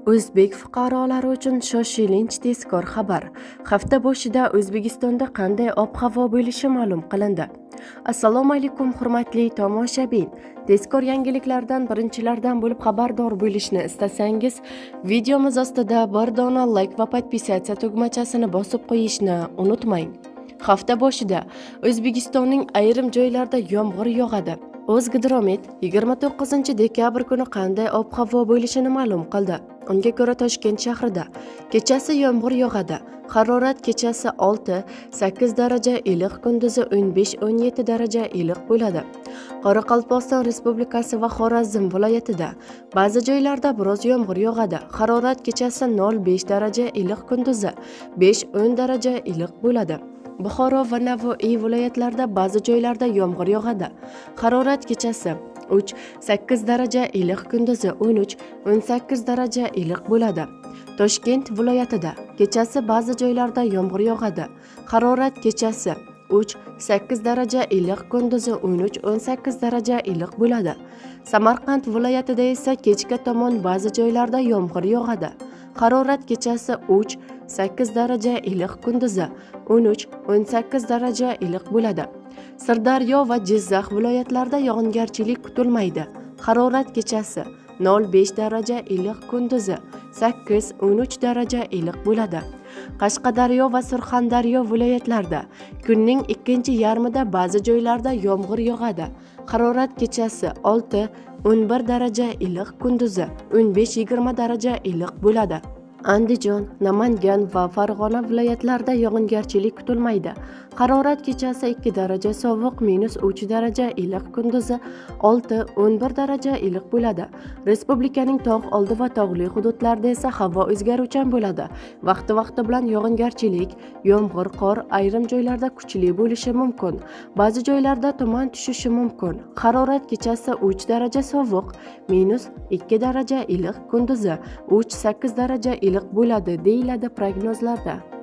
O'zbek fuqarolari uchun shoshilinch tezkor xabar. Hafta boshida O'zbekistonda qanday ob-havo bo'lishi ma'lum qilindi. Assalomu alaykum hurmatli tomoshabin. Tezkor yangiliklardan birinchilardan bo'lib xabardor bo'lishni istasangiz, videomiz ostida bir dona like va podpisatsiya tugmachasini bosib qo'yishni unutmang. Hafta boshida O'zbekistonning ayrim joylarida yomg'ir yog'adi. O'zgidromet 29 dekabr kuni qanday ob-havo bo'lishini ma'lum qildi. Unga ko'ra Toshkent shahrida kechasi yomg'ir yog'adi. Harorat kechasi 6-8 daraja iliq, kunduzi 15-17 daraja iliq bo'ladi. Qoraqalpog'iston Respublikasi va Xorazm viloyatida ba'zi joylarda biroz yomg'ir yog'adi. Harorat kechasi 0-5 daraja iliq, kunduzi 5-10 daraja iliq bo'ladi. Buxoro va Navoiy viloyatlarida ba'zi joylarda yomg'ir yog'adi. Harorat kechasi 3-8 daraja iliq, kunduzi 13-18 daraja iliq bo'ladi. Toshkent viloyatida kechasi ba'zi joylarda yomg'ir yog'adi. Harorat kechasi 3-8 daraja iliq, kunduzi 13-18 daraja iliq bo'ladi. Samarqand viloyatida esa kechga tomon ba'zi joylarda yomg'ir yog'adi. Harorat kechasi 3-8 daraja iliq, kunduzi 13-18 daraja iliq bo'ladi. Sirdaryo va Jizzax viloyatlarida yog'ingarchilik kutilmaydi. Harorat kechasi 0-5 daraja iliq, kunduzi 8-13 daraja iliq bo'ladi. Qashqadaryo va Surxondaryo viloyatlarida kunning ikkinchi yarmida ba'zi joylarda yomg'ir yog'adi. Harorat kechasi 6-11 daraja iliq, kunduzi 15-20 daraja iliq bo'ladi. Andijon, Namangan va Farg'ona viloyatlarida yog'ingarchilik kutilmaydi. Harorat kechasi 2 daraja sovuq, -3 daraja iliq, kunduzi 6-11 daraja iliq bo'ladi. Respublikaning tog' oldi va tog'li hududlarida esa havo o'zgaruvchan bo'ladi. Vaqti bilan yog'ingarchilik, yomg'ir, qor ayrim joylarda kuchli bo'lishi mumkin. Ba'zi joylarda tuman tushishi mumkin. Harorat kechasi 3 daraja sovuq, -2 daraja iliq, kunduzi 3-8 daraja iliq bo'ladi deyiladi prognozlarda.